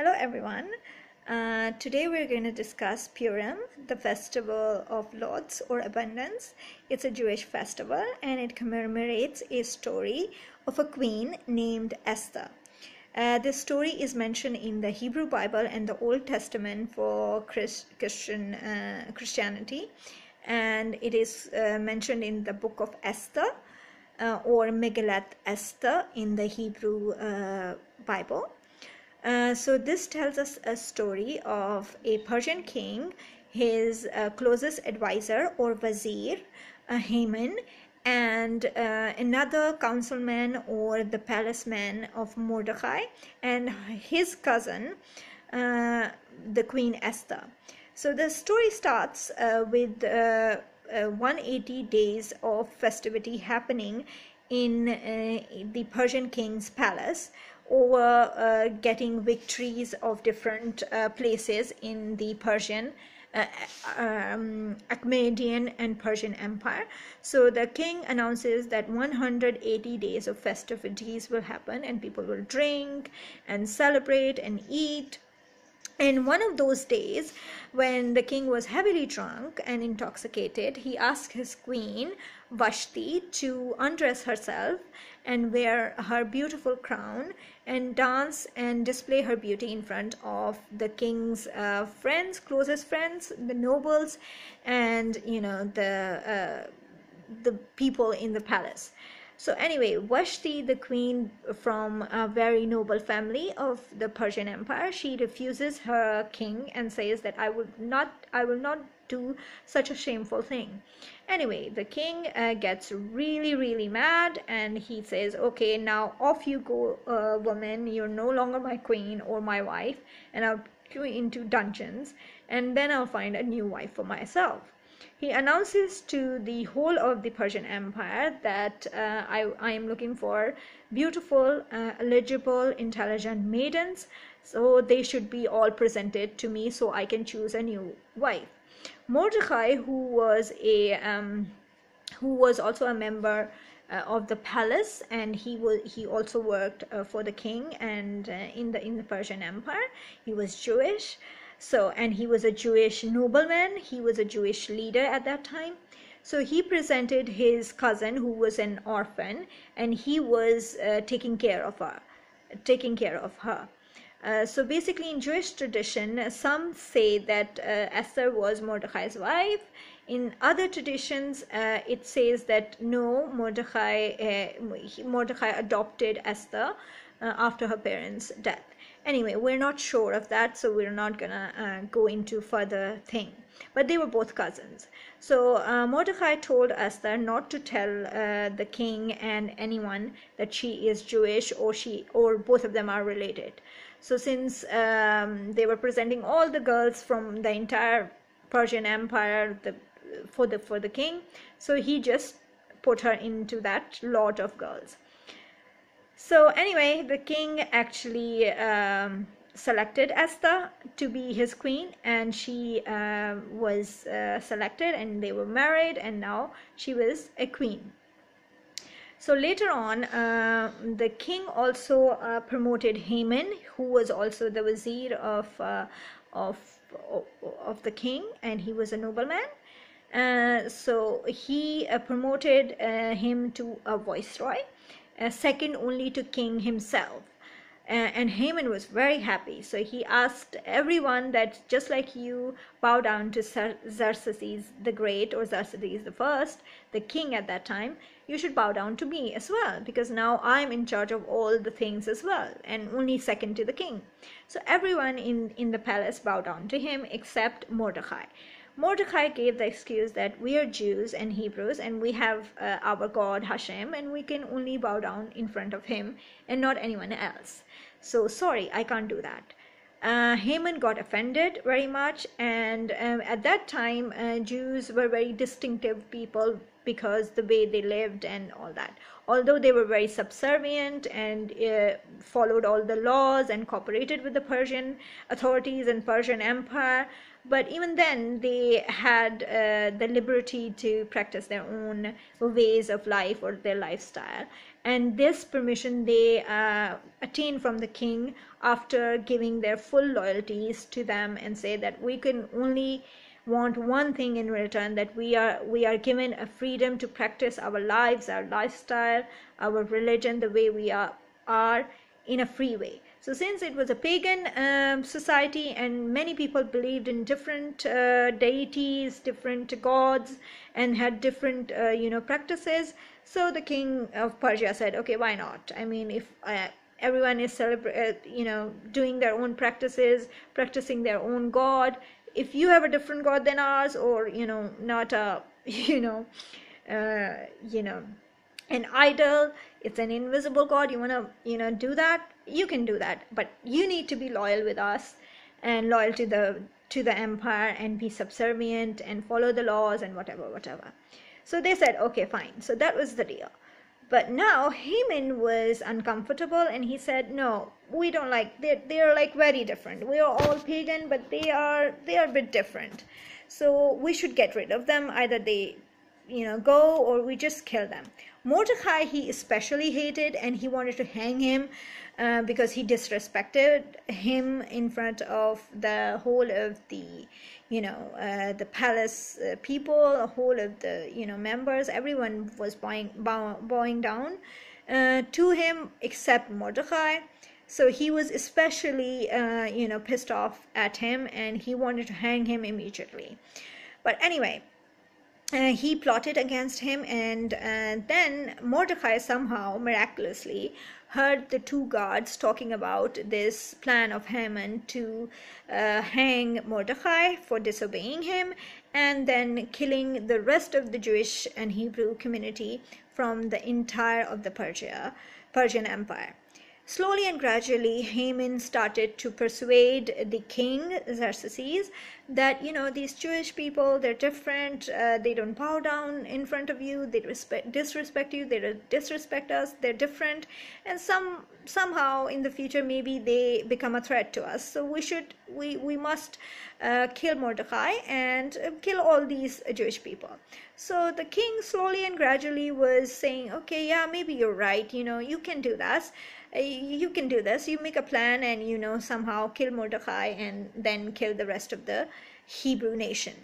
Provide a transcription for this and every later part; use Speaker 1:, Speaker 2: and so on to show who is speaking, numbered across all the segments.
Speaker 1: Hello everyone. Today we're going to discuss Purim, the festival of lots or abundance. It's a Jewish festival and it commemorates a story of a queen named Esther. This story is mentioned in the Hebrew Bible and the Old Testament for Christianity, and it is mentioned in the Book of Esther or Megillah Esther in the Hebrew Bible. So this tells us a story of a Persian king, his closest advisor or vizier, Haman, and another councilman or the palace man of Mordecai, and his cousin, the Queen Esther. So the story starts with 180 days of festivity happening in the Persian king's palace, over getting victories of different places in the Persian, Akkadian and Persian Empire. So the king announces that 180 days of festivities will happen and people will drink and celebrate and eat. And one of those days, when the king was heavily drunk and intoxicated, he asked his queen, Vashti, to undress herself and wear her beautiful crown and dance and display her beauty in front of the king's friends, closest friends, the nobles, and the people in the palace. So anyway, Vashti, the queen from a very noble family of the Persian Empire, she refuses her king and says that I will not do such a shameful thing. Anyway, the king gets really mad and he says, okay, now off you go, woman, you're no longer my queen or my wife, and I'll put you into dungeons and then I'll find a new wife for myself. He announces to the whole of the Persian Empire that I am looking for beautiful, eligible, intelligent maidens, so they should be all presented to me so I can choose a new wife. Mordecai, who was also a member of the palace, and he also worked for the king and in the Persian Empire. He was Jewish. So, and he was a Jewish nobleman, he was a Jewish leader at that time. So he presented his cousin, who was an orphan, and he was taking care of her. So basically, in Jewish tradition, some say that Esther was Mordecai's wife. In other traditions, it says that no, Mordecai adopted Esther after her parents' death. Anyway, we're not sure of that, so we're not gonna go into further thing. But they were both cousins. So Mordecai told Esther not to tell the king and anyone that she is Jewish or both of them are related. So since they were presenting all the girls from the entire Persian Empire for the king, so he just put her into that lot of girls. So anyway, the king actually selected Esther to be his queen, and she was selected, and they were married, and now she was a queen. So later on, the king also promoted Haman, who was also the vizier of the king, and he was a nobleman. So he promoted him to a viceroy, second only to king himself. And Haman was very happy. So he asked everyone that just like you bow down to Xerxes the Great or Xerxes the First, the king at that time, you should bow down to me as well, because now I'm in charge of all the things as well, and only second to the king. So everyone in the palace bowed down to him except Mordecai. Mordecai gave the excuse that we are Jews and Hebrews and we have our God Hashem, and we can only bow down in front of him and not anyone else. So sorry, I can't do that. Haman got offended very much, and at that time Jews were very distinctive people because the way they lived and all that. Although they were very subservient and followed all the laws and cooperated with the Persian authorities and Persian Empire, but even then they had the liberty to practice their own ways of life or their lifestyle. And this permission they attained from the king after giving their full loyalties to them and say that we can only want one thing in return, that we are given a freedom to practice our lives, our lifestyle, our religion the way we are in a free way. So since it was a pagan society and many people believed in different deities, different gods, and had different practices, so the king of Persia said, okay, why not? I mean, if everyone is doing their own practices, practicing their own god, if you have a different god than ours, or not a an idol, it's an invisible god, you want to do that, you can do that, but you need to be loyal with us and loyal to the empire and be subservient and follow the laws and whatever. So they said, okay, fine. So that was the deal. But now Haman was uncomfortable and he said, no, we don't like, they're like very different. We are all pagan, but they are a bit different. So we should get rid of them. Either they go, or we just kill them. Mordecai he especially hated, and he wanted to hang him because he disrespected him in front of the whole of the the palace people, the whole of the members. Everyone was bowing down to him except Mordecai. So he was especially pissed off at him, and he wanted to hang him immediately. But anyway, he plotted against him, and then Mordecai somehow miraculously heard the two guards talking about this plan of Haman to hang Mordecai for disobeying him, and then killing the rest of the Jewish and Hebrew community from the entire of the Persian Empire. Slowly and gradually, Haman started to persuade the king, Xerxes, that, these Jewish people, they're different, they don't bow down in front of you, they disrespect you, they disrespect us, they're different, and somehow in the future, maybe they become a threat to us. So we must kill Mordecai and kill all these Jewish people. So the king slowly and gradually was saying, okay, yeah, maybe you're right, you can do that. You can do this. You make a plan and somehow kill Mordecai and then kill the rest of the Hebrew nation.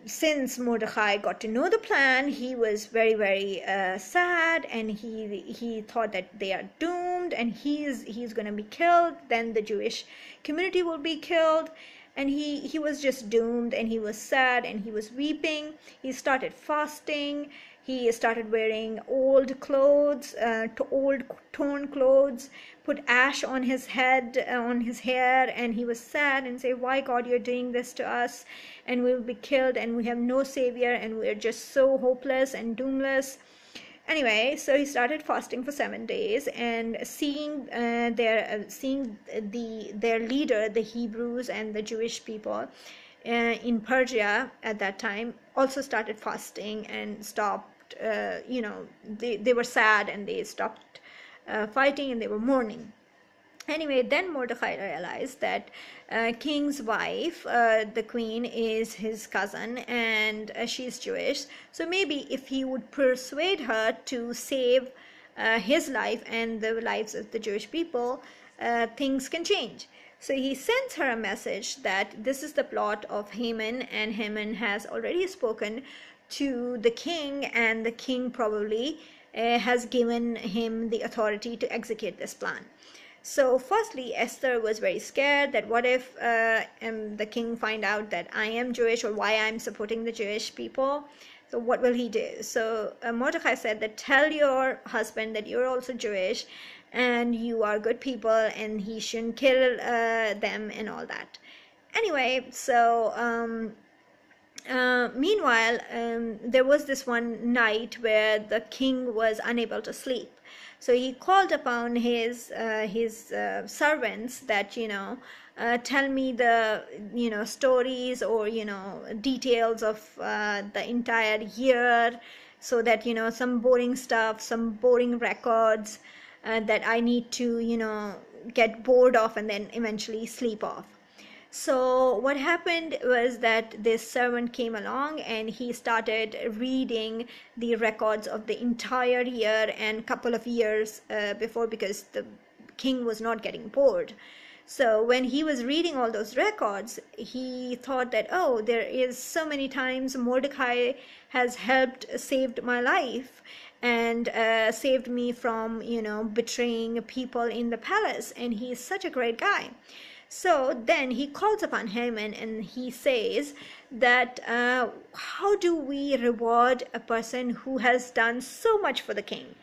Speaker 1: Since Mordecai got to know the plan, he was very, very sad, and he thought that they are doomed and he's going to be killed. Then the Jewish community will be killed, and he was just doomed, and he was sad and he was weeping. He started fasting. He started wearing old clothes, old torn clothes, put ash on his head, on his hair, and he was sad and said, why God, you're doing this to us, and we'll be killed, and we have no savior, and we're just so hopeless and doomless. Anyway, so he started fasting for 7 days, and seeing their leader, the Hebrews and the Jewish people in Persia at that time, also started fasting and stopped. They were sad and they stopped fighting, and they were mourning. Anyway, then Mordecai realized that king's wife, the queen, is his cousin, and she's Jewish. So maybe if he would persuade her to save his life and the lives of the Jewish people, things can change. So he sends her a message that this is the plot of Haman, and Haman has already spoken to the king, and the king probably has given him the authority to execute this plan. So firstly, Esther was very scared that what if the king find out that I am Jewish, or why I'm supporting the Jewish people. So what will he do? So Mordecai said that tell your husband that you're also Jewish and you are good people, and he shouldn't kill them and all that. Anyway, so meanwhile, there was this one night where the king was unable to sleep. So he called upon his servants that, tell me the, stories or, details of the entire year, so that, some boring stuff, some boring records that I need to, get bored of and then eventually sleep off. So what happened was that this servant came along and he started reading the records of the entire year and couple of years before, because the king was not getting bored. So when he was reading all those records, he thought that, oh, there is so many times Mordecai has helped, saved my life, and saved me from, betraying people in the palace, and he is such a great guy. So then he calls upon Haman and he says that how do we reward a person who has done so much for the king?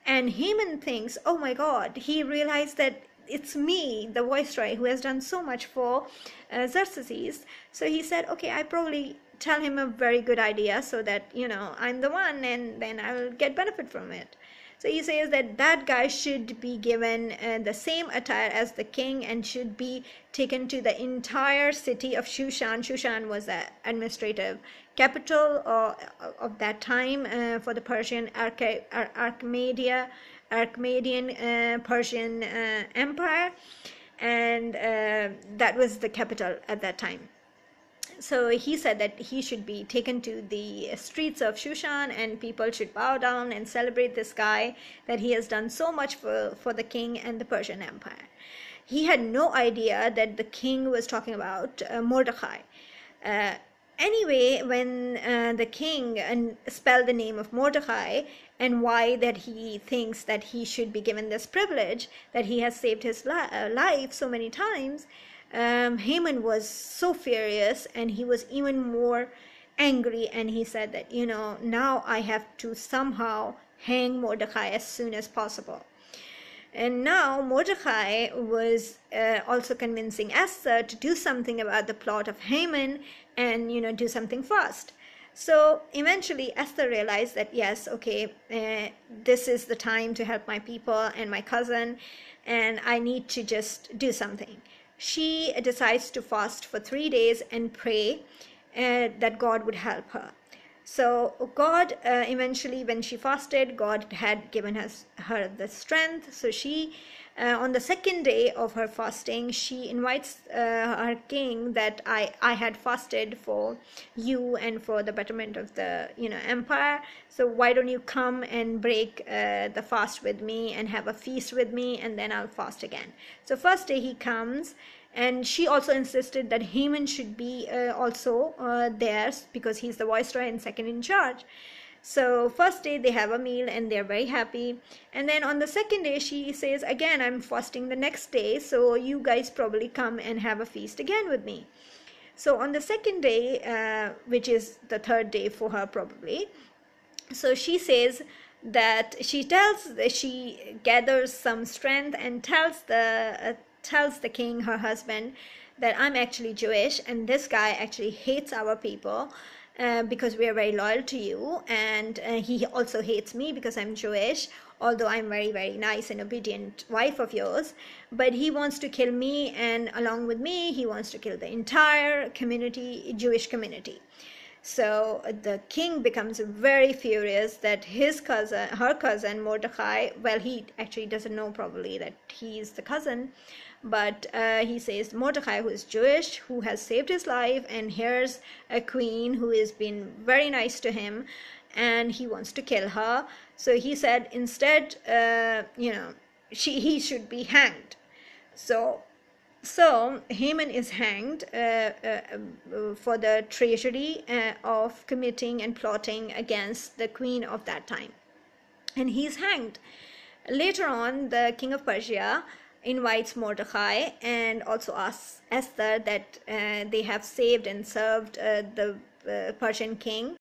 Speaker 1: And Haman thinks, oh my God, he realized that it's me, the viceroy, who has done so much for Xerxes. So he said, okay, I probably tell him a very good idea so that, I'm the one, and then I'll get benefit from it. So he says that that guy should be given the same attire as the king and should be taken to the entire city of Shushan. Shushan was the administrative capital of that time for the Persian Archmedian Persian Empire, and that was the capital at that time. So he said that he should be taken to the streets of Shushan and people should bow down and celebrate this guy, that he has done so much for the king and the Persian Empire. He had no idea that the king was talking about Mordecai. Anyway, when the king spelled the name of Mordecai and why that he thinks that he should be given this privilege, that he has saved his life so many times, Haman was so furious and he was even more angry, and he said that, now I have to somehow hang Mordecai as soon as possible. And now Mordecai was also convincing Esther to do something about the plot of Haman and, do something fast. So eventually Esther realized that, yes, okay, this is the time to help my people and my cousin, and I need to just do something. She decides to fast for 3 days and pray that God would help her. So God, eventually when she fasted, God had given her the strength. So she, on the second day of her fasting, she invites her king that I had fasted for you and for the betterment of the empire. So why don't you come and break the fast with me and have a feast with me, and then I'll fast again. So first day he comes. And she also insisted that Haman should be also there, because he's the viceroy and second in charge. So first day they have a meal and they're very happy. And then on the second day she says, again, I'm fasting the next day, so you guys probably come and have a feast again with me. So on the second day, which is the third day for her probably, so she says that she gathers some strength and tells the king, her husband, that I'm actually Jewish and this guy actually hates our people because we are very loyal to you, and he also hates me because I'm Jewish, although I'm very, very nice and obedient wife of yours. But he wants to kill me, and along with me he wants to kill the entire community, Jewish community. So the king becomes very furious that her cousin Mordecai, well, he actually doesn't know probably that he's the cousin, but he says Mordecai, who is Jewish, who has saved his life, and here's a queen who has been very nice to him, and he wants to kill her. So he said instead, he should be hanged. So Haman is hanged for the treachery of committing and plotting against the queen of that time, and he's hanged. Later on, the king of Persia invites Mordecai and also asks Esther that they have saved and served the Persian king